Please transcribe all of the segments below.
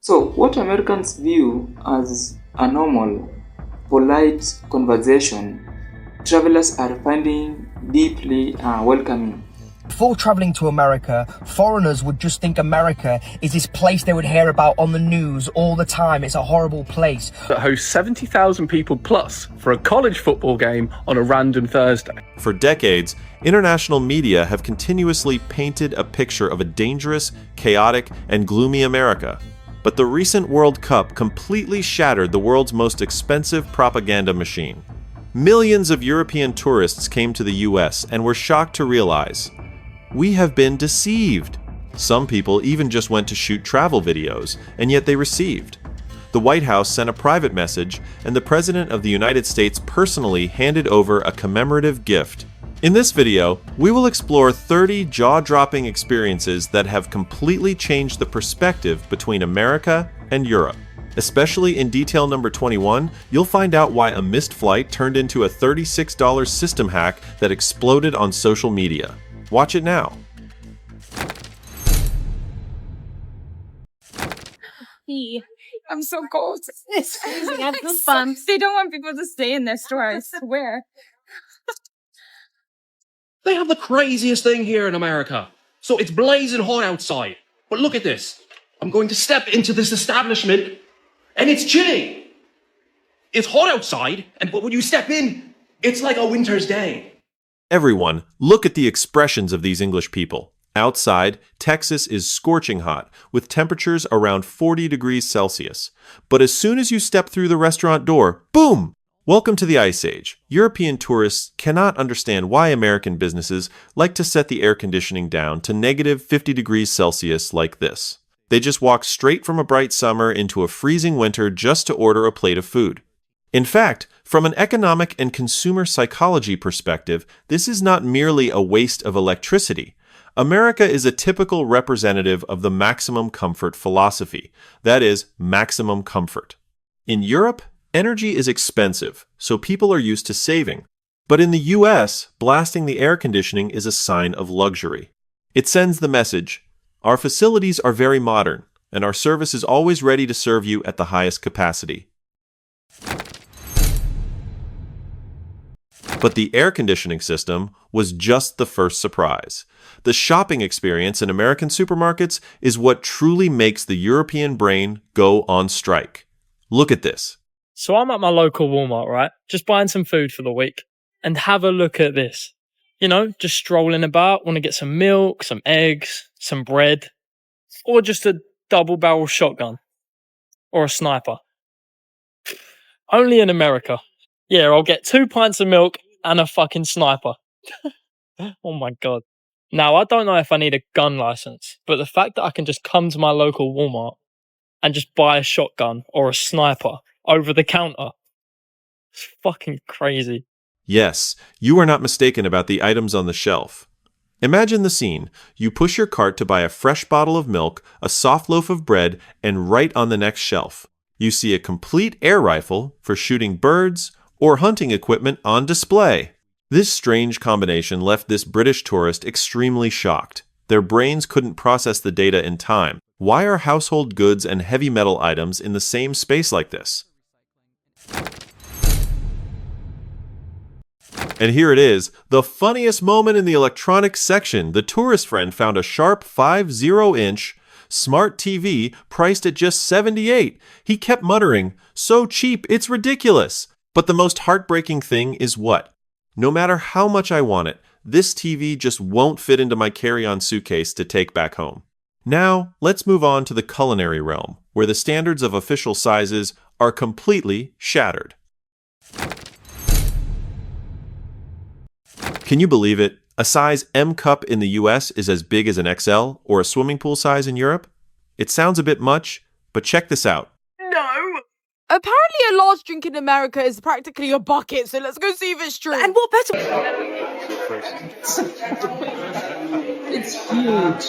So, what Americans view as a normal, polite conversation, travelers are finding deeply welcoming. Before travelling to America, foreigners would just think America is this place they would hear about on the news all the time. It's a horrible place. That hosts 70,000 people plus for a college football game on a random Thursday. For decades, international media have continuously painted a picture of a dangerous, chaotic, and gloomy America. But the recent World Cup completely shattered the world's most expensive propaganda machine. Millions of European tourists came to the US and were shocked to realize, we have been deceived. Some people even just went to shoot travel videos, and yet they received. The White House sent a private message, and the President of the United States personally handed over a commemorative gift. In this video, we will explore 30 jaw-dropping experiences that have completely changed the perspective between America and Europe. Especially in detail number 21, you'll find out why a missed flight turned into a $36 system hack that exploded on social media. Watch it now. I'm so cold. It's freezing. Have some fun. They don't want people to stay in their store, I swear. They have the craziest thing here in America. So it's blazing hot outside. But look at this. I'm going to step into this establishment and it's chilly. It's hot outside, but when you step in, it's like a winter's day. Everyone, look at the expressions of these English people. Outside, Texas is scorching hot, with temperatures around 40 degrees Celsius. But as soon as you step through the restaurant door, boom! Welcome to the Ice Age. European tourists cannot understand why American businesses like to set the air conditioning down to negative 50 degrees Celsius like this. They just walk straight from a bright summer into a freezing winter just to order a plate of food. In fact, from an economic and consumer psychology perspective, this is not merely a waste of electricity. America is a typical representative of the maximum comfort philosophy, that is, maximum comfort. In Europe, energy is expensive, so people are used to saving. But in the US, blasting the air conditioning is a sign of luxury. It sends the message, our facilities are very modern, and our service is always ready to serve you at the highest capacity. But the air conditioning system was just the first surprise. The shopping experience in American supermarkets is what truly makes the European brain go on strike. Look at this. So I'm at my local Walmart, right? Just buying some food for the week. And have a look at this. You know, just strolling about, want to get some milk, some eggs, some bread, or just a double-barrel shotgun. Or a sniper. Only in America. Yeah, I'll get 2 pints of milk and a fucking sniper. Oh my God. Now, I don't know if I need a gun license, but the fact that I can just come to my local Walmart and just buy a shotgun or a sniper over the counter, it's fucking crazy. Yes, you are not mistaken about the items on the shelf. Imagine the scene. You push your cart to buy a fresh bottle of milk, a soft loaf of bread, and right on the next shelf, you see a complete air rifle for shooting birds or hunting equipment on display. This strange combination left this British tourist extremely shocked. Their brains couldn't process the data in time. Why are household goods and heavy metal items in the same space like this? And here it is, the funniest moment in the electronics section. The tourist friend found a sharp 50-inch smart TV priced at just $78. He kept muttering, "So cheap, it's ridiculous." But the most heartbreaking thing is what? No matter how much I want it, this TV just won't fit into my carry-on suitcase to take back home. Now, let's move on to the culinary realm, where the standards of official sizes are completely shattered. Can you believe it? A size M cup in the US is as big as an XL or a swimming pool size in Europe? It sounds a bit much, but check this out. Apparently a large drink in America is practically a bucket, so let's go see if it's true. And what better? It's huge.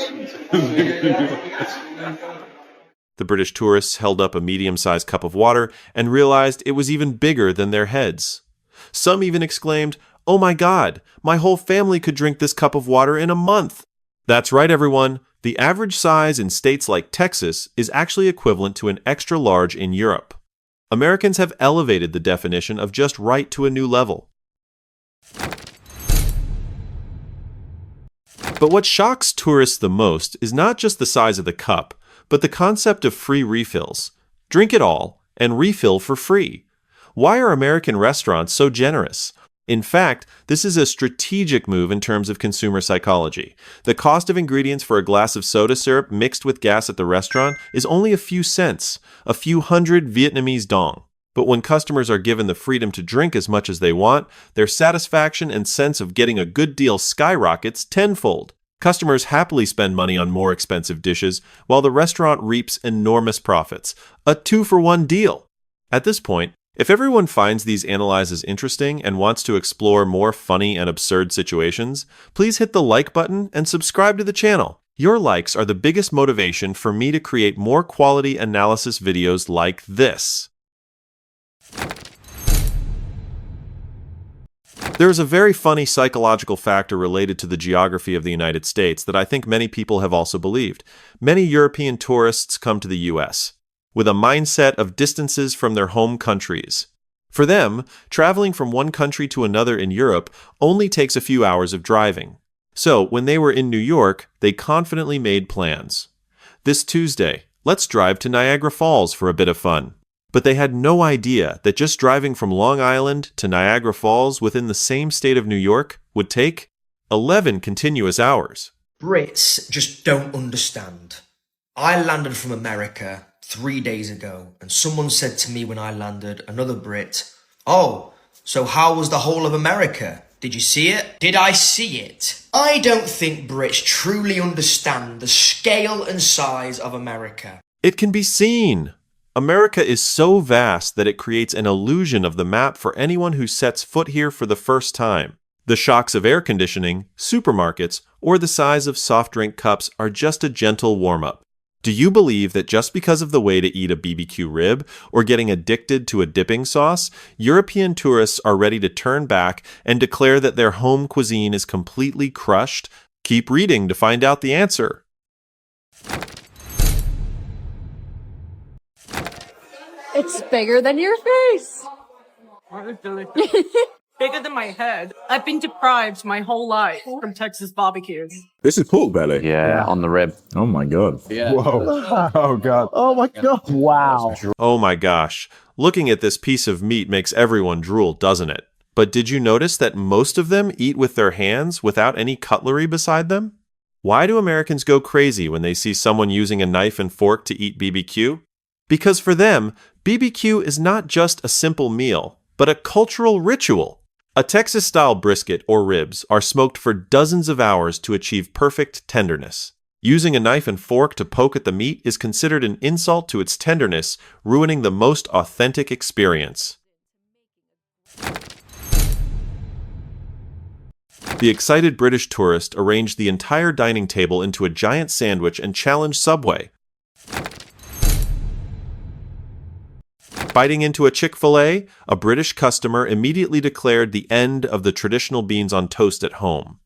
The British tourists held up a medium-sized cup of water and realized it was even bigger than their heads. Some even exclaimed, "Oh my God, my whole family could drink this cup of water in a month." That's right, everyone. The average size in states like Texas is actually equivalent to an extra large in Europe. Americans have elevated the definition of just right to a new level. But what shocks tourists the most is not just the size of the cup, but the concept of free refills. Drink it all and refill for free. Why are American restaurants so generous? In fact, this is a strategic move in terms of consumer psychology. The cost of ingredients for a glass of soda syrup mixed with gas at the restaurant is only a few cents, a few hundred Vietnamese dong. But when customers are given the freedom to drink as much as they want, their satisfaction and sense of getting a good deal skyrockets tenfold. Customers happily spend money on more expensive dishes, while the restaurant reaps enormous profits. A 2-for-1 deal. At this point, if everyone finds these analyses interesting and wants to explore more funny and absurd situations, please hit the like button and subscribe to the channel. Your likes are the biggest motivation for me to create more quality analysis videos like this. There is a very funny psychological factor related to the geography of the United States that I think many people have also believed. Many European tourists come to the US with a mindset of distances from their home countries. For them, traveling from one country to another in Europe only takes a few hours of driving. So, when they were in New York, they confidently made plans. This Tuesday, let's drive to Niagara Falls for a bit of fun. But they had no idea that just driving from Long Island to Niagara Falls within the same state of New York would take 11 continuous hours. Brits just don't understand. I landed from America 3 days ago, and someone said to me when I landed, another Brit, "Oh, so how was the whole of America? Did you see it? Did I see it?" I don't think Brits truly understand the scale and size of America. It can be seen. America is so vast that it creates an illusion of the map for anyone who sets foot here for the first time. The shocks of air conditioning, supermarkets, or the size of soft drink cups are just a gentle warm-up. Do you believe that just because of the way to eat a BBQ rib or getting addicted to a dipping sauce, European tourists are ready to turn back and declare that their home cuisine is completely crushed? Keep reading to find out the answer. It's bigger than your face. Bigger than my head. I've been deprived my whole life from Texas barbecues. This is pork belly. Yeah, on the rib. Oh my god. Yeah. Whoa. Oh god. Oh my god. Wow. Oh my gosh. Looking at this piece of meat makes everyone drool, doesn't it? But did you notice that most of them eat with their hands without any cutlery beside them? Why do Americans go crazy when they see someone using a knife and fork to eat BBQ? Because for them, BBQ is not just a simple meal, but a cultural ritual. A Texas-style brisket or ribs are smoked for dozens of hours to achieve perfect tenderness. Using a knife and fork to poke at the meat is considered an insult to its tenderness, ruining the most authentic experience. The excited British tourist arranged the entire dining table into a giant sandwich and challenged Subway. Biting into a Chick-fil-A, a British customer immediately declared the end of the traditional beans on toast at home.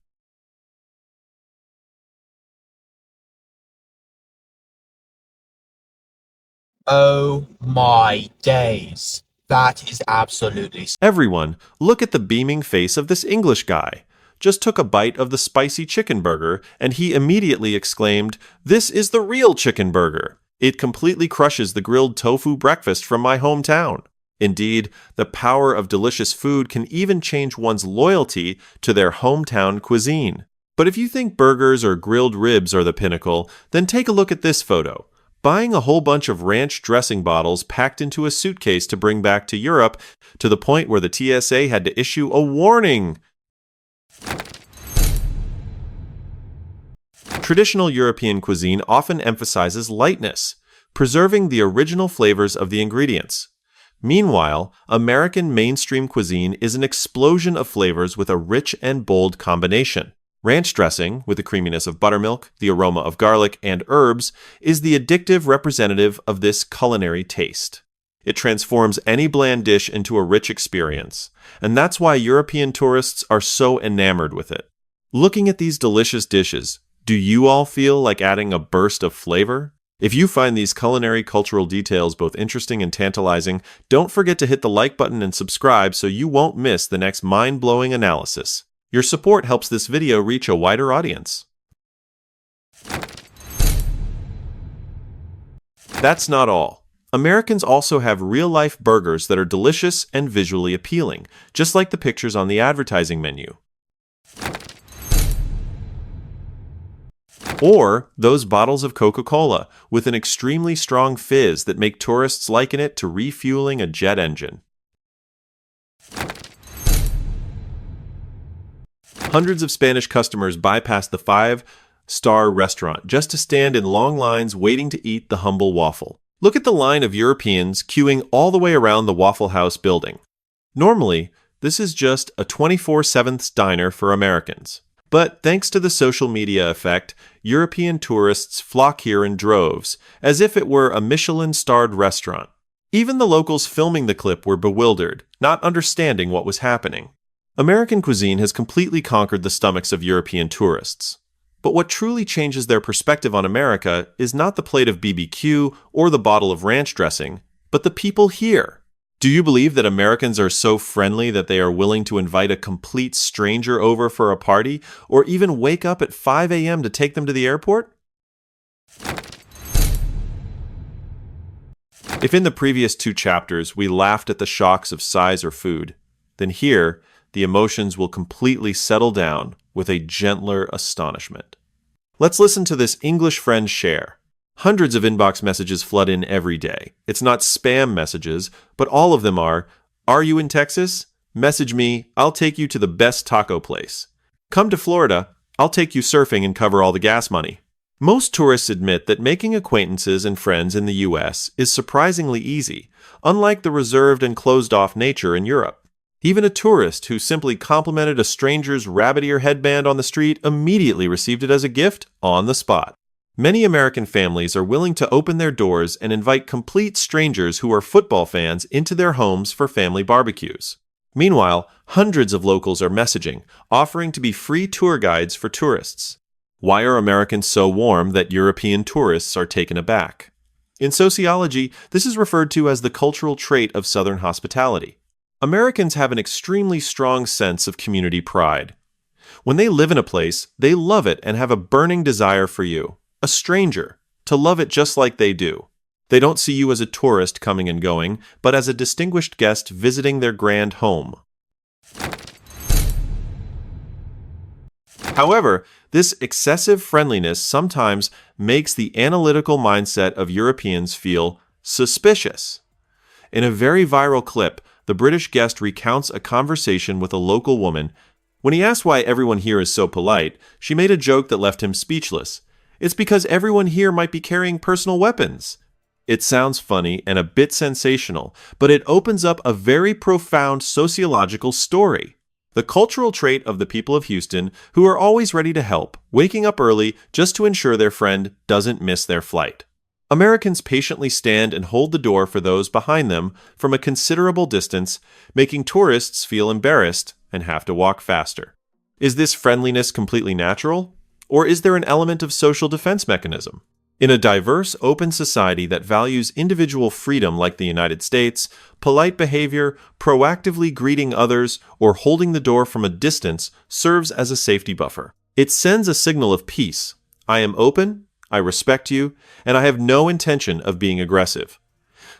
Oh my days. That is absolutely... Everyone, look at the beaming face of this English guy. Just took a bite of the spicy chicken burger, and he immediately exclaimed, "This is the real chicken burger. It completely crushes the grilled tofu breakfast from my hometown." Indeed, the power of delicious food can even change one's loyalty to their hometown cuisine. But if you think burgers or grilled ribs are the pinnacle, then take a look at this photo. Buying a whole bunch of ranch dressing bottles packed into a suitcase to bring back to Europe, to the point where the TSA had to issue a warning. Traditional European cuisine often emphasizes lightness, preserving the original flavors of the ingredients. Meanwhile, American mainstream cuisine is an explosion of flavors with a rich and bold combination. Ranch dressing, with the creaminess of buttermilk, the aroma of garlic, and herbs, is the addictive representative of this culinary taste. It transforms any bland dish into a rich experience, and that's why European tourists are so enamored with it. Looking at these delicious dishes, Do you all feel like adding a burst of flavor? If you find these culinary cultural details both interesting and tantalizing, don't forget to hit the like button and subscribe so you won't miss the next mind-blowing analysis. Your support helps this video reach a wider audience. That's not all. Americans also have real-life burgers that are delicious and visually appealing, just like the pictures on the advertising menu. Or those bottles of Coca-Cola with an extremely strong fizz that make tourists liken it to refueling a jet engine. Hundreds of Spanish customers bypass the five-star restaurant just to stand in long lines waiting to eat the humble waffle. Look at the line of Europeans queuing all the way around the Waffle House building. Normally, this is just a 24/7 diner for Americans. But thanks to the social media effect, European tourists flock here in droves, as if it were a Michelin-starred restaurant. Even the locals filming the clip were bewildered, not understanding what was happening. American cuisine has completely conquered the stomachs of European tourists. But what truly changes their perspective on America is not the plate of BBQ or the bottle of ranch dressing, but the people here. Do you believe that Americans are so friendly that they are willing to invite a complete stranger over for a party, or even wake up at 5 a.m. to take them to the airport? If in the previous two chapters we laughed at the shocks of size or food, then here the emotions will completely settle down with a gentler astonishment. Let's listen to this English friend share. Hundreds of inbox messages flood in every day. It's not spam messages, but all of them are you in Texas? Message me, I'll take you to the best taco place. Come to Florida, I'll take you surfing and cover all the gas money. Most tourists admit that making acquaintances and friends in the US is surprisingly easy, unlike the reserved and closed-off nature in Europe. Even a tourist who simply complimented a stranger's rabbit ear headband on the street immediately received it as a gift on the spot. Many American families are willing to open their doors and invite complete strangers who are football fans into their homes for family barbecues. Meanwhile, hundreds of locals are messaging, offering to be free tour guides for tourists. Why are Americans so warm that European tourists are taken aback? In sociology, this is referred to as the cultural trait of Southern hospitality. Americans have an extremely strong sense of community pride. When they live in a place, they love it and have a burning desire for you, a stranger, to love it just like they do. They don't see you as a tourist coming and going, but as a distinguished guest visiting their grand home. However, this excessive friendliness sometimes makes the analytical mindset of Europeans feel suspicious. In a very viral clip, the British guest recounts a conversation with a local woman. When he asked why everyone here is so polite, she made a joke that left him speechless. It's because everyone here might be carrying personal weapons. It sounds funny and a bit sensational, but it opens up a very profound sociological story. The cultural trait of the people of Houston, who are always ready to help, waking up early just to ensure their friend doesn't miss their flight. Americans patiently stand and hold the door for those behind them from a considerable distance, making tourists feel embarrassed and have to walk faster. Is this friendliness completely natural? Or is there an element of social defense mechanism? In a diverse, open society that values individual freedom like the United States, polite behavior, proactively greeting others, or holding the door from a distance serves as a safety buffer. It sends a signal of peace. I am open, I respect you, and I have no intention of being aggressive.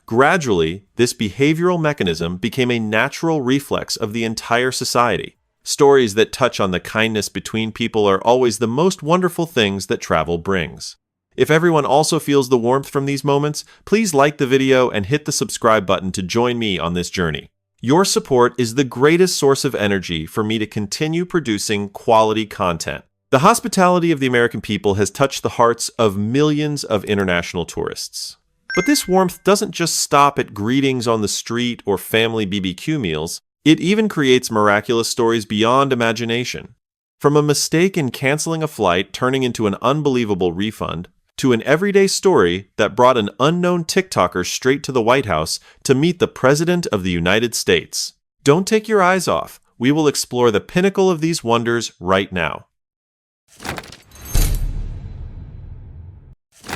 Gradually, this behavioral mechanism became a natural reflex of the entire society. Stories that touch on the kindness between people are always the most wonderful things that travel brings. If everyone also feels the warmth from these moments, please like the video and hit the subscribe button to join me on this journey. Your support is the greatest source of energy for me to continue producing quality content. The hospitality of the American people has touched the hearts of millions of international tourists. But this warmth doesn't just stop at greetings on the street or family BBQ meals. It even creates miraculous stories beyond imagination. From a mistake in canceling a flight turning into an unbelievable refund, to an everyday story that brought an unknown TikToker straight to the White House to meet the President of the United States. Don't take your eyes off. We will explore the pinnacle of these wonders right now.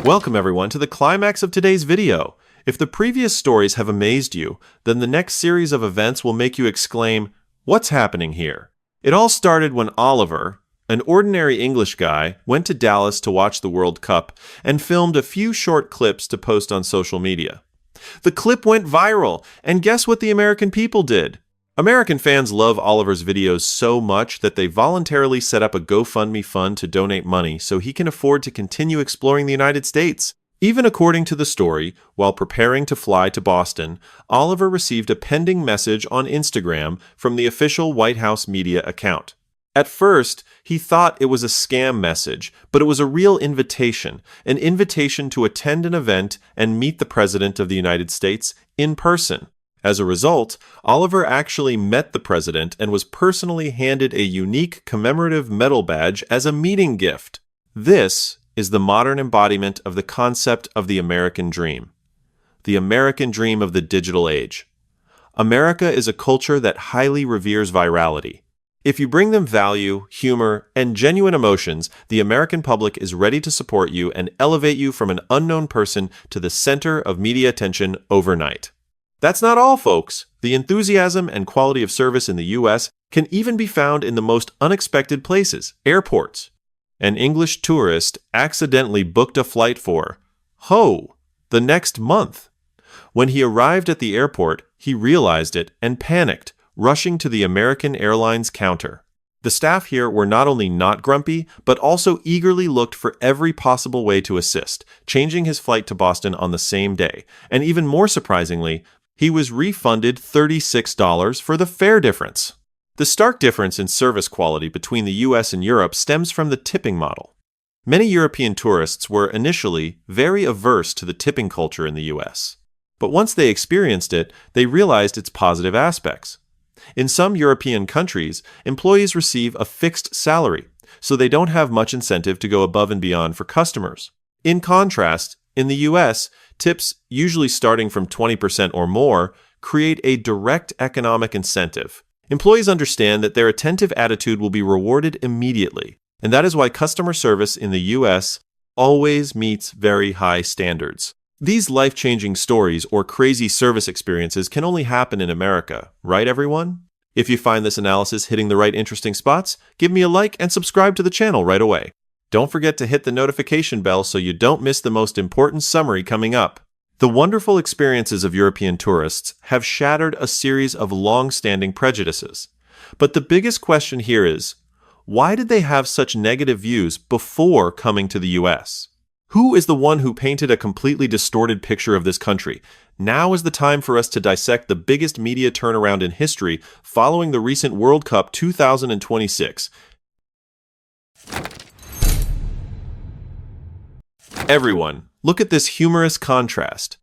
Welcome everyone to the climax of today's video. If the previous stories have amazed you, then the next series of events will make you exclaim, "What's happening here?" It all started when Oliver, an ordinary English guy, went to Dallas to watch the World Cup and filmed a few short clips to post on social media. The clip went viral, and guess what the American people did? American fans love Oliver's videos so much that they voluntarily set up a GoFundMe fund to donate money so he can afford to continue exploring the United States. Even according to the story, while preparing to fly to Boston, Oliver received a pending message on Instagram from the official White House media account. At first, he thought it was a scam message, but it was a real invitation, an invitation to attend an event and meet the President of the United States in person. As a result, Oliver actually met the president and was personally handed a unique commemorative medal badge as a meeting gift. This is the modern embodiment of the concept of the American dream. The American dream of the digital age. America is a culture that highly reveres virality. If you bring them value, humor, and genuine emotions, the American public is ready to support you and elevate you from an unknown person to the center of media attention overnight. That's not all, folks. The enthusiasm and quality of service in the U.S. can even be found in the most unexpected places, airports. An English tourist accidentally booked a flight for, the next month. When he arrived at the airport, he realized it and panicked, rushing to the American Airlines counter. The staff here were not only not grumpy, but also eagerly looked for every possible way to assist, changing his flight to Boston on the same day. And even more surprisingly, he was refunded $36 for the fare difference. The stark difference in service quality between the US and Europe stems from the tipping model. Many European tourists were initially very averse to the tipping culture in the US. But once they experienced it, they realized its positive aspects. In some European countries, employees receive a fixed salary, so they don't have much incentive to go above and beyond for customers. In contrast, in the US, tips, usually starting from 20% or more, create a direct economic incentive. Employees understand that their attentive attitude will be rewarded immediately, and that is why customer service in the US always meets very high standards. These life-changing stories or crazy service experiences can only happen in America, right everyone? If you find this analysis hitting the right interesting spots, give me a like and subscribe to the channel right away. Don't forget to hit the notification bell so you don't miss the most important summary coming up. The wonderful experiences of European tourists have shattered a series of long-standing prejudices. But the biggest question here is, why did they have such negative views before coming to the US? Who is the one who painted a completely distorted picture of this country? Now is the time for us to dissect the biggest media turnaround in history following the recent World Cup 2026. Everyone, look at this humorous contrast.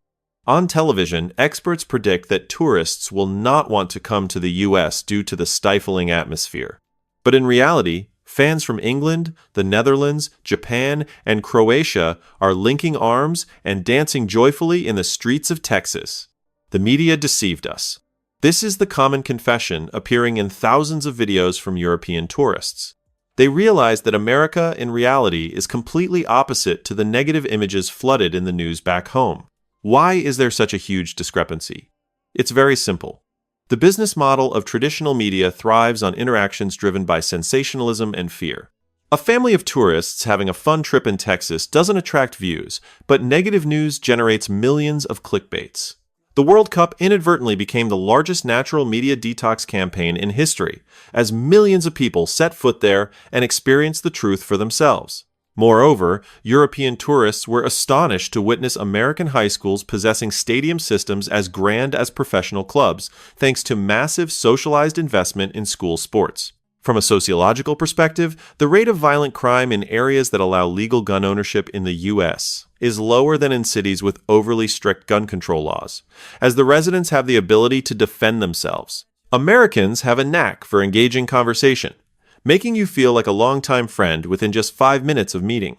On television, experts predict that tourists will not want to come to the US due to the stifling atmosphere. But in reality, fans from England, the Netherlands, Japan, and Croatia are linking arms and dancing joyfully in the streets of Texas. The media deceived us. This is the common confession appearing in thousands of videos from European tourists. They realize that America, in reality, is completely opposite to the negative images flooded in the news back home. Why is there such a huge discrepancy? It's very simple. The business model of traditional media thrives on interactions driven by sensationalism and fear. A family of tourists having a fun trip in Texas doesn't attract views, but negative news generates millions of clickbaits. The World Cup inadvertently became the largest natural media detox campaign in history, as millions of people set foot there and experienced the truth for themselves. Moreover, European tourists were astonished to witness American high schools possessing stadium systems as grand as professional clubs, thanks to massive socialized investment in school sports. From a sociological perspective, the rate of violent crime in areas that allow legal gun ownership in the U.S. is lower than in cities with overly strict gun control laws, as the residents have the ability to defend themselves. Americans have a knack for engaging conversation, making you feel like a longtime friend within just 5 minutes of meeting,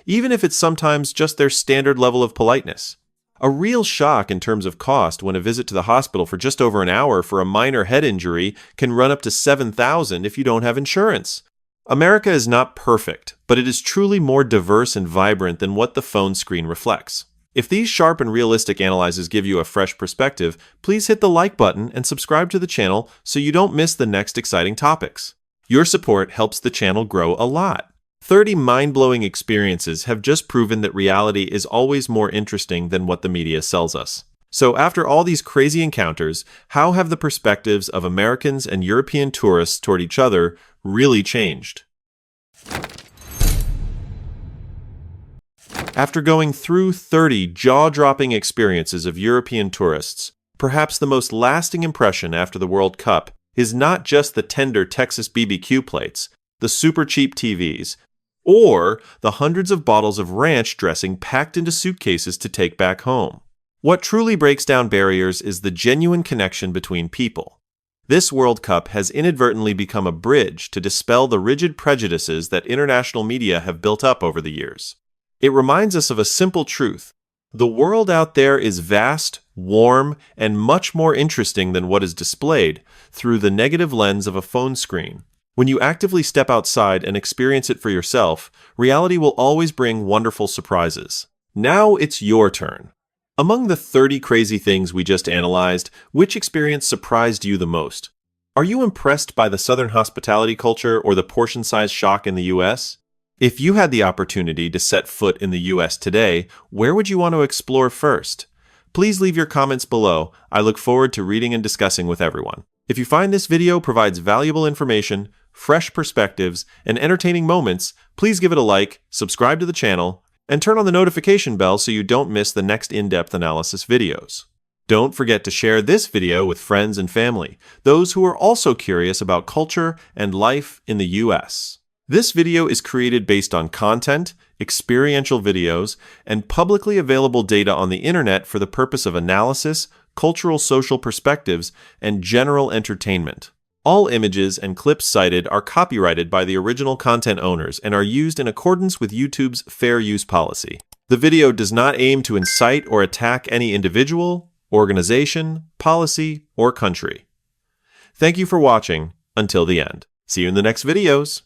even if it's sometimes just their standard level of politeness. A real shock in terms of cost when a visit to the hospital for just over an hour for a minor head injury can run up to $7,000 if you don't have insurance. America is not perfect, but it is truly more diverse and vibrant than what the phone screen reflects. If these sharp and realistic analyses give you a fresh perspective, please hit the like button and subscribe to the channel so you don't miss the next exciting topics. Your support helps the channel grow a lot. 30 mind-blowing experiences have just proven that reality is always more interesting than what the media sells us. So after all these crazy encounters, how have the perspectives of Americans and European tourists toward each other really changed? After going through 30 jaw-dropping experiences of European tourists, perhaps the most lasting impression after the World Cup is not just the tender Texas BBQ plates, the super cheap TVs, or the hundreds of bottles of ranch dressing packed into suitcases to take back home. What truly breaks down barriers is the genuine connection between people. This World Cup has inadvertently become a bridge to dispel the rigid prejudices that international media have built up over the years. It reminds us of a simple truth. The world out there is vast, warm, and much more interesting than what is displayed through the negative lens of a phone screen. When you actively step outside and experience it for yourself, reality will always bring wonderful surprises. Now it's your turn. Among the 30 crazy things we just analyzed, which experience surprised you the most? Are you impressed by the Southern hospitality culture or the portion size shock in the US? If you had the opportunity to set foot in the US today, where would you want to explore first? Please leave your comments below. I look forward to reading and discussing with everyone. If you find this video provides valuable information, fresh perspectives, and entertaining moments, please give it a like, subscribe to the channel, and turn on the notification bell so you don't miss the next in-depth analysis videos. Don't forget to share this video with friends and family, those who are also curious about culture and life in the US. This video is created based on content, experiential videos, and publicly available data on the internet for the purpose of analysis, cultural social perspectives, and general entertainment. All images and clips cited are copyrighted by the original content owners and are used in accordance with YouTube's fair use policy. The video does not aim to incite or attack any individual, organization, policy, or country. Thank you for watching until the end. See you in the next videos.